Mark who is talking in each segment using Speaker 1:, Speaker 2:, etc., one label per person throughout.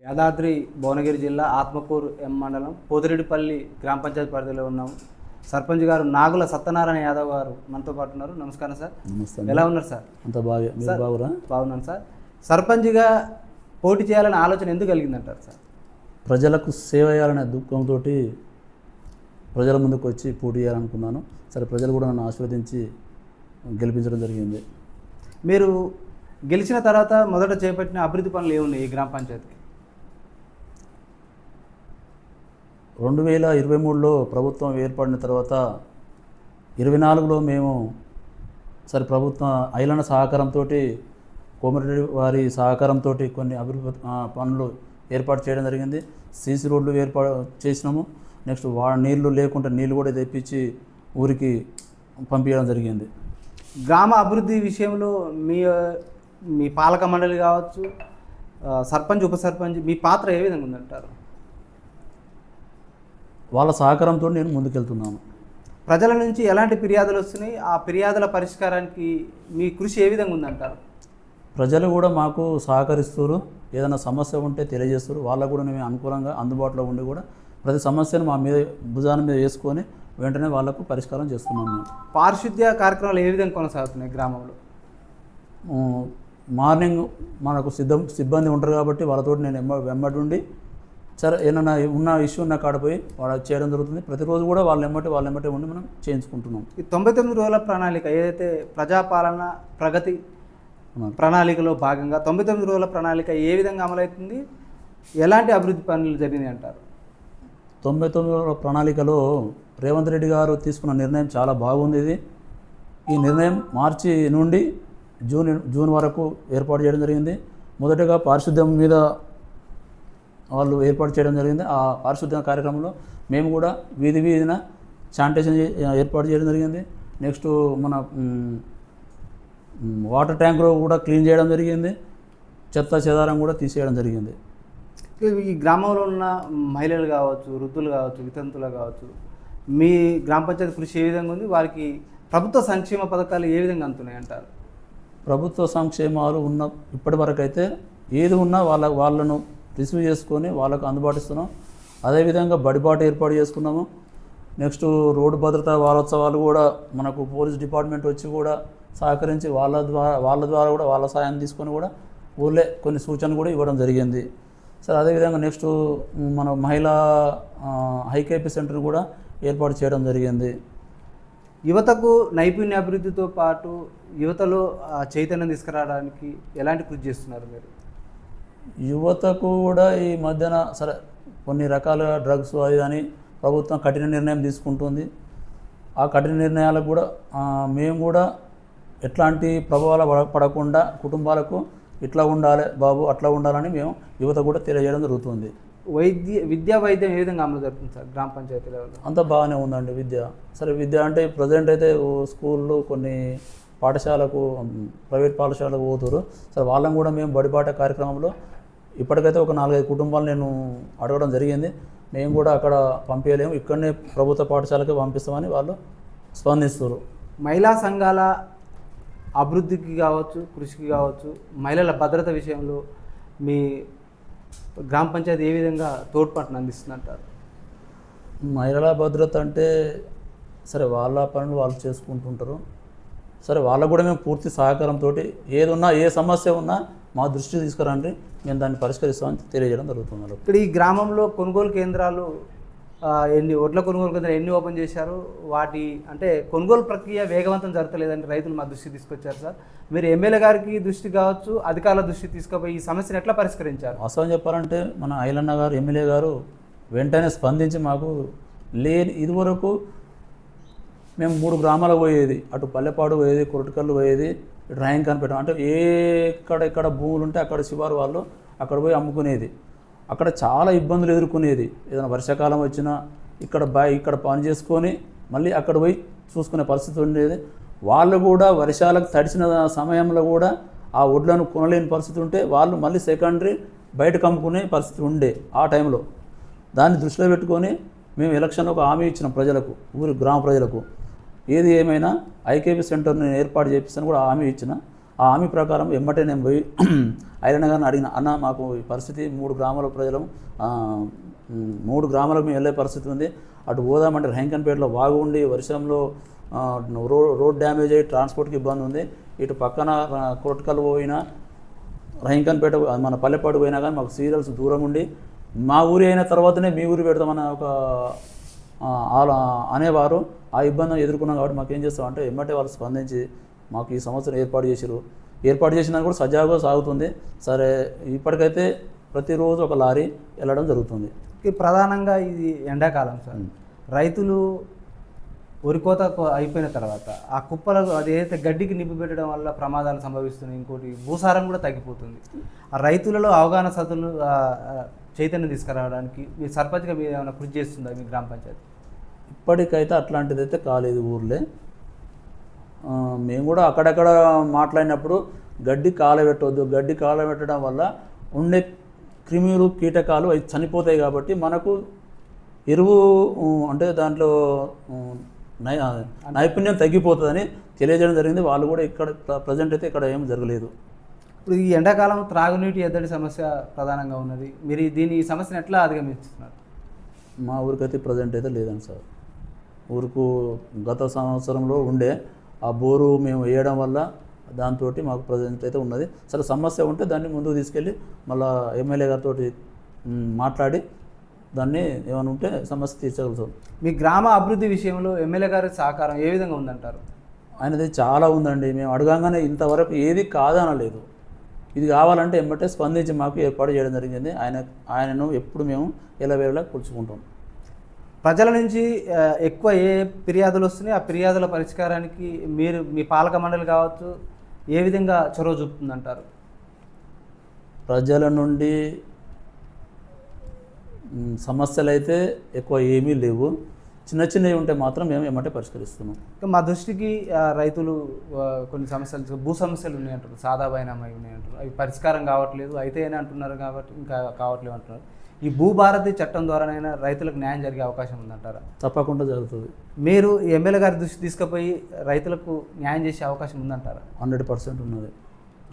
Speaker 1: యాదాద్రి భువనగిరి జిల్లా ఆత్మకూరు ఎం మండలం పోతిరెడ్డిపల్లి గ్రామ పంచాయతీ పరిధిలో ఉన్నాము. సర్పంచ్ గారు నాగుల సత్యనారాయణ యాదవ్ గారు మనతో పాటు ఉన్నారు. నమస్కారం సార్.
Speaker 2: నమస్తే.
Speaker 1: ఎలా ఉన్నారు సార్?
Speaker 2: అంత బాగా, మీరు బాగురా?
Speaker 1: బాగున్నాను సార్. సర్పంచ్గా పోటీ చేయాలనే ఆలోచన ఎందుకు కలిగిందంటారు సార్?
Speaker 2: ప్రజలకు సేవ చేయాలనే దుఃఖంతో ప్రజల ముందుకు వచ్చి పోటీ చేయాలనుకున్నాను. సరే, ప్రజలు కూడా నన్ను ఆశీర్వదించి గెలిపించడం జరిగింది.
Speaker 1: మీరు గెలిచిన తర్వాత మొదట చేపట్టిన అభివృద్ధి పనులు ఏమున్నాయి ఈ గ్రామ పంచాయతీకి?
Speaker 2: 2023లో ప్రభుత్వం ఏర్పడిన తర్వాత 24లో మేము సరే ప్రభుత్వం ఐలన్న సహకారంతో, కోమరెడ్డి వారి సహకారంతో కొన్ని అభివృద్ధి పనులు ఏర్పాటు చేయడం జరిగింది. సీసీ రోడ్లు ఏర్పాటు చేసినాము. నెక్స్ట్ నీళ్లు లేకుండా నీళ్ళు కూడా తెప్పించి ఊరికి పంపించడం జరిగింది.
Speaker 1: గ్రామ అభివృద్ధి విషయంలో మీ మీ పాలక మండలి కావచ్చు, సర్పంచ్, ఉప సర్పంచ్, మీ పాత్ర ఏ విధంగా ఉందంటారు?
Speaker 2: వాళ్ళ సహకారంతో నేను ముందుకెళ్తున్నాను.
Speaker 1: ప్రజల నుంచి ఎలాంటి ఫిర్యాదులు వస్తున్నాయి? ఆ ఫిర్యాదుల పరిష్కారానికి మీ కృషి ఏ విధంగా ఉందంటారు?
Speaker 2: ప్రజలు కూడా మాకు సహకరిస్తారు. ఏదైనా సమస్య ఉంటే తెలియజేస్తారు. వాళ్ళకు కూడా మేము అనుకూలంగా అందుబాటులో ఉండి కూడా ప్రతి సమస్యను మా మీద భుజాన మీద వేసుకొని వెంటనే వాళ్ళకు పరిష్కారం చేస్తున్నాం. మేము
Speaker 1: పారిశుద్ధ్య కార్యక్రమాలు ఏ విధంగా కొనసాగుతున్నాయి గ్రామంలో?
Speaker 2: మార్నింగ్ మనకు సిబ్బంది ఉంటారు కాబట్టి వాళ్ళతో నేను వెంబడి ఉండి సరే ఏమన్నా ఉన్న ఇష్యూ ఉన్న కాడిపోయి వాళ్ళు చేయడం జరుగుతుంది. ప్రతిరోజు కూడా వాళ్ళ ఎమ్మటి ఉండి మనం చేయించుకుంటున్నాం.
Speaker 1: ఈ 99 రోజుల ప్రణాళిక ఏదైతే ప్రజాపాలన ప్రగతి ప్రణాళికలో భాగంగా 99 రోజుల ప్రణాళిక ఏ విధంగా అమలవుతుంది? ఎలాంటి అభివృద్ధి పనులు జరిగినాయి అంటారు?
Speaker 2: 99 రోజుల ప్రణాళికలో రేవంత్ రెడ్డి గారు తీసుకున్న నిర్ణయం చాలా బాగుంది. ఈ నిర్ణయం మార్చి నుండి జూన్ వరకు ఏర్పాటు చేయడం జరిగింది. మొదటగా పారిశుద్ధ్యం మీద వాళ్ళు ఏర్పాటు చేయడం జరిగింది. ఆ పారిశుద్ధ్య కార్యక్రమంలో మేము కూడా వీధిన శానిటేషన్ ఏర్పాటు చేయడం జరిగింది. నెక్స్ట్ మన వాటర్ ట్యాంకులో కూడా క్లీన్ చేయడం జరిగింది. చెత్త చెదారం కూడా తీసేయడం జరిగింది.
Speaker 1: ఈ గ్రామంలో ఉన్న మహిళలు కావచ్చు, వృద్ధులు కావచ్చు, వితంతులు కావచ్చు, మీ గ్రామ పంచాయతీ కృషి ఏ విధంగా ఉంది? వారికి ప్రభుత్వ సంక్షేమ పథకాలు ఏ విధంగా అందుతున్నాయి అంటారు?
Speaker 2: ప్రభుత్వ సంక్షేమాలు ఉన్న ఇప్పటి వరకు అయితే ఏది ఉన్నా వాళ్ళను రిసీవ్ చేసుకొని వాళ్ళకు అందుబాటు ఇస్తున్నాం. అదేవిధంగా బడిబాట ఏర్పాటు చేసుకున్నాము. నెక్స్ట్ రోడ్డు భద్రతా వారోత్సవాలు కూడా మనకు పోలీస్ డిపార్ట్మెంట్ వచ్చి కూడా సహకరించి వాళ్ళ ద్వారా కూడా వాళ్ళ సాయం తీసుకొని కూడా ఊళ్ళే కొన్ని సూచనలు కూడా ఇవ్వడం జరిగింది. సరే, అదేవిధంగా నెక్స్ట్ మన మహిళా హైకేపీ సెంటర్ కూడా ఏర్పాటు చేయడం జరిగింది.
Speaker 1: యువతకు నైపుణ్య అభివృద్ధితో పాటు యువతలో చైతన్యం తీసుకురావడానికి ఎలాంటి కృషి చేస్తున్నారు మీరు?
Speaker 2: యువతకు కూడా ఈ మధ్యన సరే కొన్ని రకాల డ్రగ్స్ అది అని ప్రభుత్వం కఠిన నిర్ణయం తీసుకుంటుంది. ఆ కఠిన నిర్ణయాలకు కూడా మేము కూడా ఎట్లాంటి ప్రభావాలు పడకుండా కుటుంబాలకు ఇట్లా ఉండాలి బాబు, అట్లా ఉండాలని మేము యువత కూడా తెలియజేయడం జరుగుతుంది.
Speaker 1: విద్యా వైద్యం ఏ విధంగా అమలు జరుగుతుంది సార్ గ్రామ పంచాయతీ లెవెల్లో?
Speaker 2: అంతా బాగానే ఉందండి విద్య. సరే, విద్య అంటే ప్రజెంట్ అయితే స్కూళ్ళు కొన్ని పాఠశాలకు ప్రైవేట్ పాఠశాలకు పోతున్నారు. సరే, వాళ్ళని కూడా మేము బడిబాట కార్యక్రమంలో ఇప్పటికైతే ఒక 4-5 కుటుంబాలు నేను అడగడం జరిగింది. మేము కూడా అక్కడ పంపించలేము, ఇక్కడనే ప్రభుత్వ పాఠశాలకే పంపిస్తామని వాళ్ళు స్పందిస్తారు.
Speaker 1: మహిళా సంఘాల అభివృద్ధికి కావచ్చు, కృషికి కావచ్చు, మహిళల భద్రత విషయంలో మీ గ్రామ పంచాయతీ ఏ విధంగా తోడ్పాటును అందిస్తుందంటారు?
Speaker 2: మహిళల భద్రత అంటే సరే వాళ్ళ పనులు వాళ్ళు చేసుకుంటుంటారు. సరే, వాళ్ళకు కూడా మేము పూర్తి సహకారంతో ఏది ఉన్నా ఏ సమస్య ఉన్నా మా దృష్టికి తీసుకురండి, మేము దాన్ని పరిష్కరిస్తామని తెలియజేయడం జరుగుతుంది.
Speaker 1: ఇక్కడ ఈ గ్రామంలో కొనుగోలు కేంద్రాలు వడ్ల కొనుగోలు కేంద్రాలు ఎన్ని ఓపెన్ చేశారు? వాటి అంటే కొనుగోలు ప్రక్రియ వేగవంతం జరగలేదని రైతులు మా దృష్టికి తీసుకొచ్చారు సార్. మీరు ఎమ్మెల్యే గారికి దృష్టి కావచ్చు, అధికారుల దృష్టికి తీసుకుపోయి ఈ సమస్యను ఎట్లా పరిష్కరించారు?
Speaker 2: వాస్తవం చెప్పాలంటే మన ఐలన్న గారు, ఎమ్మెల్యే గారు వెంటనే స్పందించి మాకు ఇదివరకు మేము 3 గ్రామాలకు పోయేది, అటు పల్లెపాడు పోయేది, కొరటికల్లు పోయేది, ఇటు రాయం కనిపెట్టాం అంటే ఎక్కడ భూములు ఉంటే అక్కడ శివారు వాళ్ళు అక్కడ పోయి అమ్ముకునేది. అక్కడ చాలా ఇబ్బందులు ఎదుర్కొనేది. ఏదైనా వర్షాకాలం వచ్చినా ఇక్కడ పని చేసుకొని మళ్ళీ అక్కడ పోయి చూసుకునే పరిస్థితి ఉండేది. వాళ్ళు కూడా వర్షాలకు తడిచిన సమయంలో కూడా ఆ వడ్లను కొనలేని పరిస్థితి ఉంటే వాళ్ళు మళ్ళీ సెకండరీ బయటకు అమ్ముకునే పరిస్థితి ఉండే ఆ టైంలో. దాన్ని దృష్టిలో పెట్టుకొని మేము ఎలక్షన్లో ఒక హామీ ఇచ్చినాం ప్రజలకు, గ్రామ ప్రజలకు. ఏది ఏమైనా ఐకేపీ సెంటర్ని ఏర్పాటు చేపిస్తాను కూడా హామీ ఇచ్చిన. ఆ హామీ ప్రకారం ఎమ్మటే నేను పోయి ఐలన్న గారిని అడిగిన, అన్న మాకు ఈ పరిస్థితి 3 గ్రామాల ప్రజలు 3 గ్రామాలకు మేము వెళ్ళే పరిస్థితి ఉంది, అటు పోదామంటే రంగన్పేటలో వాగు ఉండి వర్షంలో రోడ్ డ్యామేజ్ అయ్యి ట్రాన్స్పోర్ట్కి ఇబ్బంది ఉంది, ఇటు పక్కన కొట్కల్ పోయినా రంగన్పేట మన పల్లెపాడు పోయినా కానీ మాకు సీరియల్స్ దూరం ఉండి మా ఊరి అయిన తర్వాతనే మీ ఊరి పెడతామన్న ఒక అనేవారు. ఆ ఇబ్బందిని ఎదుర్కొన్నాం కాబట్టి మాకు ఏం చేస్తామంటే ఎమ్మటే వాళ్ళు స్పందించి మాకు ఈ సంవత్సరం ఏర్పాటు చేసినా కూడా సజావుగా సాగుతుంది. సరే ఇప్పటికైతే ప్రతిరోజు ఒక లారీ వెళ్ళడం జరుగుతుంది.
Speaker 1: ప్రధానంగా ఇది ఎండాకాలం సార్, రైతులు వరికోత అయిపోయిన తర్వాత ఆ కుప్పలకు అది ఏదైతే గడ్డికి నింపి పెట్టడం వల్ల ప్రమాదాలు సంభవిస్తున్నాయి, ఇంకోటి భూసారం కూడా తగ్గిపోతుంది. ఆ రైతులలో అవగాహన సతులు చైతన్యం తీసుకురావడానికి మీ సర్పంచ్గా మీరు ఏమైనా కృషి చేస్తుందా మీ గ్రామ పంచాయతీ?
Speaker 2: ఇప్పటికైతే అట్లాంటిదైతే కాలేదు ఊర్లే. మేము కూడా అక్కడక్కడ మాట్లాడినప్పుడు గడ్డి కాలబెట్టవద్దు, గడ్డి కాలబెట్టడం వల్ల ఉండే క్రిములు కీటకాలు అవి చనిపోతాయి కాబట్టి మనకు ఎరువు అంటే దాంట్లో నైపుణ్యం తగ్గిపోతుందని తెలియజేయడం జరిగింది. వాళ్ళు కూడా ఇక్కడ ప్రజెంట్ అయితే ఇక్కడ ఏం జరగలేదు.
Speaker 1: ఇప్పుడు ఈ ఎండాకాలం త్రాగునీటి ఎద్దడి సమస్య ప్రధానంగా ఉన్నది, మీరు ఈ సమస్యను ఎట్లా అధిగమిస్తున్నారు?
Speaker 2: మా ఊరికైతే ప్రజెంట్ అయితే లేదండి సార్. ఊరుకు గత సంవత్సరంలో ఉండే ఆ బోరు మేము వేయడం వల్ల దాంతో మాకు ప్రజెంట్ అయితే ఉన్నది. సరే సమస్య ఉంటే దాన్ని ముందుకు తీసుకెళ్ళి మళ్ళీ ఎమ్మెల్యే గారితో మాట్లాడి దాన్ని ఏమైనా ఉంటే సమస్య తీర్చగలుగుతాం.
Speaker 1: మీ గ్రామ అభివృద్ధి విషయంలో ఎమ్మెల్యే గారి సహకారం ఏ విధంగా ఉందంటారు?
Speaker 2: ఆయనది చాలా ఉందండి. మేము అడగంగానే ఇంతవరకు ఏది కాదనలేదు. ఇది కావాలంటే ఎమ్మటే స్పందించి మాకు ఏర్పాటు చేయడం జరిగింది. ఆయనను ఎప్పుడు మేము ఎలవేళలా కూర్చుకుంటాం.
Speaker 1: ప్రజల నుంచి ఎక్కువ ఏ ఫిర్యాదులు వస్తున్నాయి, ఆ ఫిర్యాదుల పరిష్కారానికి మీరు మీ పాలక మండలి కావచ్చు ఏ విధంగా చొరవ చూపుతుందంటారు?
Speaker 2: ప్రజల నుండి సమస్యలు అయితే ఎక్కువ ఏమీ లేవు. చిన్న చిన్నవి ఉంటే మాత్రం మేము ఏమంటే పరిష్కరిస్తున్నాం.
Speaker 1: మా దృష్టికి రైతులు కొన్ని సమస్యలు, భూ సమస్యలు ఉన్నాయంటారు, సాదా బైనామా ఉన్నాయంటారు, అవి పరిష్కారం కావట్లేదు, అయితే అంటున్నారు కాబట్టి ఇంకా కావట్లేదు అంటున్నారు. ఈ భూభారతి చట్టం ద్వారానైనా రైతులకు న్యాయం జరిగే అవకాశం ఉందంటారా?
Speaker 2: తప్పకుండా జరుగుతుంది.
Speaker 1: మీరు ఎమ్మెల్యే గారి దృష్టి తీసుకుపోయి రైతులకు న్యాయం చేసే అవకాశం ఉందంటారా?
Speaker 2: 100% ఉన్నది.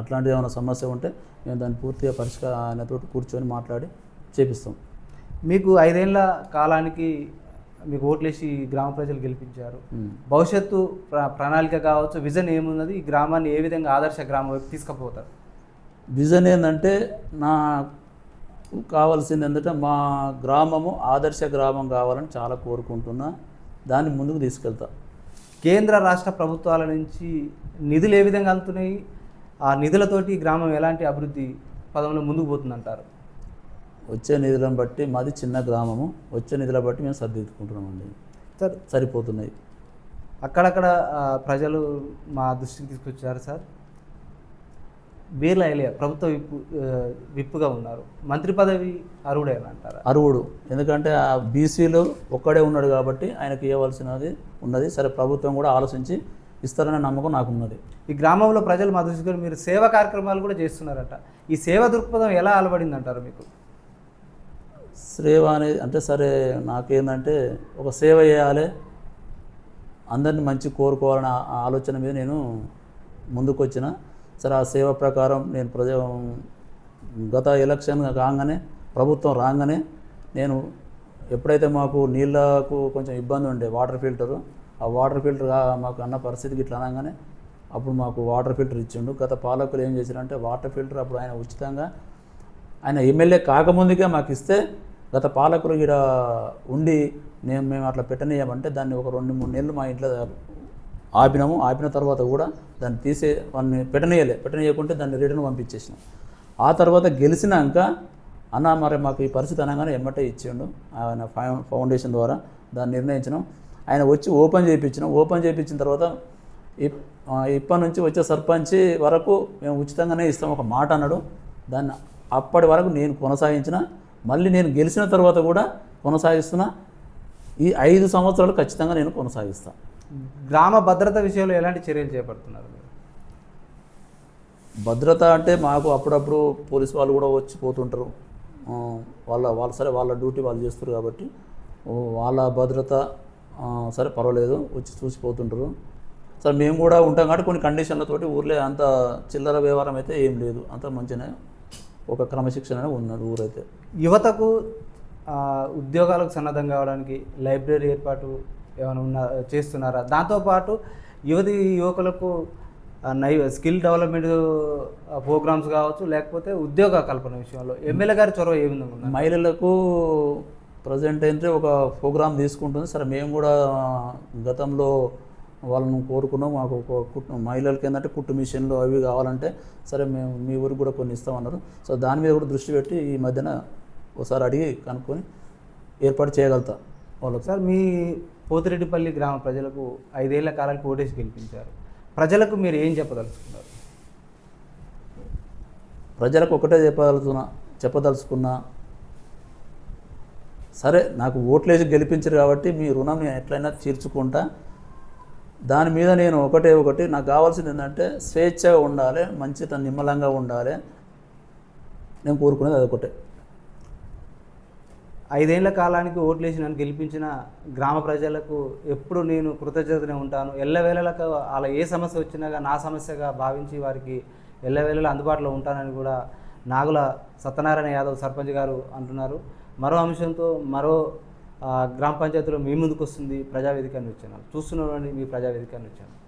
Speaker 2: అట్లాంటిది ఏమైనా సమస్య ఉంటే మేము దాన్ని పూర్తిగా ఆయనతో కూర్చొని మాట్లాడి చేపిస్తాం.
Speaker 1: మీకు 5 ఏళ్ల కాలానికి మీకు ఓట్లేసి గ్రామ ప్రజలు గెలిపించారు. భవిష్యత్తు ప్రణాళిక కావచ్చు, విజన్ ఏమున్నది, ఈ గ్రామాన్ని ఏ విధంగా ఆదర్శ గ్రామం వైపు తీసుకుపోతారు?
Speaker 2: విజన్ ఏంటంటే నాకు కావాల్సింది ఏంటంటే మా గ్రామము ఆదర్శ గ్రామం కావాలని చాలా కోరుకుంటున్నా. దాన్ని ముందుకు తీసుకెళ్తా.
Speaker 1: కేంద్ర రాష్ట్ర ప్రభుత్వాల నుంచి నిధులు ఏ విధంగా అందుతున్నాయి, ఆ నిధులతోటి గ్రామం ఎలాంటి అభివృద్ధి పదంలో ముందుకు పోతుందంటారు?
Speaker 2: వచ్చే నిధులను బట్టి, మాది చిన్న గ్రామము, వచ్చే నిధుల బట్టి మేము సర్దిద్దుకుంటున్నామండి.
Speaker 1: సార్
Speaker 2: సరిపోతున్నాయి.
Speaker 1: అక్కడక్కడ ప్రజలు మా దృష్టికి తీసుకొచ్చారు సార్, బీర్లా ఎలియా ప్రభుత్వ విప్పుగా ఉన్నారు, మంత్రి పదవి అర్హుడేనా అంటారా?
Speaker 2: అర్హుడు. ఎందుకంటే ఆ బీసీలో ఒక్కడే ఉన్నాడు కాబట్టి ఆయనకు ఇవ్వవలసినది ఉన్నది. సరే ప్రభుత్వం కూడా ఆలోచించి ఇస్తారనే నమ్మకం నాకున్నది.
Speaker 1: ఈ గ్రామంలో ప్రజలు మా దృష్టిలో మీరు సేవా కార్యక్రమాలు కూడా చేస్తున్నారట, ఈ సేవా దృక్పథం ఎలా అలవడింది అంటారు మీకు?
Speaker 2: సేవ అనేది అంటే సరే నాకేందంటే ఒక సేవ చేయాలి, అందరిని మంచి కోరుకోవాలనే ఆలోచన మీద నేను ముందుకు వచ్చిన. సరే ఆ సేవ ప్రకారం నేను గత ఎలక్షన్ కాగానే ప్రభుత్వం రాగానే నేను ఎప్పుడైతే మాకు నీళ్ళకు కొంచెం ఇబ్బంది ఉండే వాటర్ ఫిల్టరు, ఆ వాటర్ ఫిల్టర్ మాకు అన్న పరిస్థితికి ఇట్లా అనగానే అప్పుడు మాకు వాటర్ ఫిల్టర్ ఇచ్చిండు. గత పాలకులు ఏం చేశారంటే వాటర్ ఫిల్టర్ అప్పుడు ఆయన ఉచితంగా ఆయన ఎమ్మెల్యే కాకముందుకే మాకు ఇస్తే గత పాలకులు ఇక్కడ ఉండి మేము అట్లా పెట్టనీయమంటే దాన్ని ఒక 2-3 నెలలు మా ఇంట్లో ఆపిన తర్వాత కూడా దాన్ని వాడిని పెట్టనీయకుంటే దాన్ని రిటర్న్ పంపించేసినాం. ఆ తర్వాత గెలిచినాక అన్న మరి మాకు ఈ పరిస్థితి అనగానే ఎమ్మటే ఇచ్చిండు. ఆయన ఫౌండేషన్ ద్వారా దాన్ని నిర్ణయించినాం. ఆయన వచ్చి ఓపెన్ చేయించిన తర్వాత ఇప్పటి నుంచి వచ్చే సర్పంచ్ వరకు మేము ఉచితంగానే ఇస్తాం ఒక మాట అన్నాడు. దాన్ని అప్పటి వరకు నేను కొనసాగించిన, మళ్ళీ నేను గెలిచిన తర్వాత కూడా కొనసాగిస్తున్నా. ఈ 5 సంవత్సరాలు ఖచ్చితంగా నేను కొనసాగిస్తాను.
Speaker 1: గ్రామ భద్రత విషయంలో ఎలాంటి చర్యలు చేపడుతున్నారు?
Speaker 2: భద్రత అంటే మాకు అప్పుడప్పుడు పోలీసు వాళ్ళు కూడా వచ్చి పోతుంటారు. వాళ్ళ డ్యూటీ వాళ్ళు చేస్తారు కాబట్టి వాళ్ళ భద్రత సరే పర్వాలేదు, వచ్చి చూసిపోతుంటారు. సార్ మేము కూడా ఉంటాం కాబట్టి కొన్ని కండిషన్లతోటి ఊర్లో అంత చిల్లర వ్యవహారం అయితే ఏం లేదు, అంత మంచిగానే ఒక క్రమశిక్షణ ఉన్నది ఊరైతే.
Speaker 1: యువతకు ఉద్యోగాలకు సన్నద్ధం కావడానికి లైబ్రరీ ఏర్పాటు ఏమైనా చేస్తున్నారా? దాంతోపాటు యువకులకు స్కిల్ డెవలప్మెంట్ ప్రోగ్రామ్స్ కావచ్చు, లేకపోతే ఉద్యోగ కల్పన విషయంలో ఎమ్మెల్యే గారి చొరవ ఏ విధంగా ఉంది?
Speaker 2: మహిళలకు ప్రజెంట్ అయితే ఒక ప్రోగ్రామ్ తీసుకుంటుంది. సరే మేము కూడా గతంలో వాళ్ళను కోరుకున్నాం, మాకు ఒక మహిళలకి ఏంటంటే కుట్టు మిషన్లు అవి కావాలంటే సరే మేము మీ ఊరికి కూడా కొన్ని ఇస్తామన్నారు. సో దాని మీద కూడా దృష్టి పెట్టి ఈ మధ్యన ఒకసారి అడిగి కనుక్కొని ఏర్పాటు చేయగలుగుతా వాళ్ళకి.
Speaker 1: సార్, మీ పోతిరెడ్డిపల్లి గ్రామ ప్రజలకు 5 ఏళ్ల కాలానికి ఓటేసి గెలిపించారు. ప్రజలకు మీరు ఏం చెప్పదలుచుకున్నారు?
Speaker 2: ప్రజలకు ఒకటే చెప్పదలుచుకున్నా, సరే నాకు ఓట్లేసి గెలిపించారు కాబట్టి మీ రుణం నేను ఎట్లయినా తీర్చుకుంటా. దాని మీద నేను ఒకటి నాకు కావాల్సింది ఏంటంటే స్వేచ్ఛగా ఉండాలి, మంచి నిమ్మలంగా ఉండాలి. నేను కోరుకునేది అదొకటే.
Speaker 1: 5 ఏళ్ల కాలానికి ఓట్లేసి నన్ను గెలిపించిన గ్రామ ప్రజలకు ఎప్పుడు నేను కృతజ్ఞతనే ఉంటాను. ఎల్లవేళలకు అలా ఏ సమస్య వచ్చినా నా సమస్యగా భావించి వారికి ఎల్లవేళలా అందుబాటులో ఉంటానని కూడా నాగుల సత్యనారాయణ యాదవ్ సర్పంచ్ గారు అంటున్నారు. మరో అంశంతో మరో గ్రామ పంచాయతీలో మీ ముందుకు వస్తుంది ప్రజావేదిక న్యూస్ ఛానల్. చూస్తున్నటువంటి మీ ప్రజావేదిక న్యూస్ ఛానల్.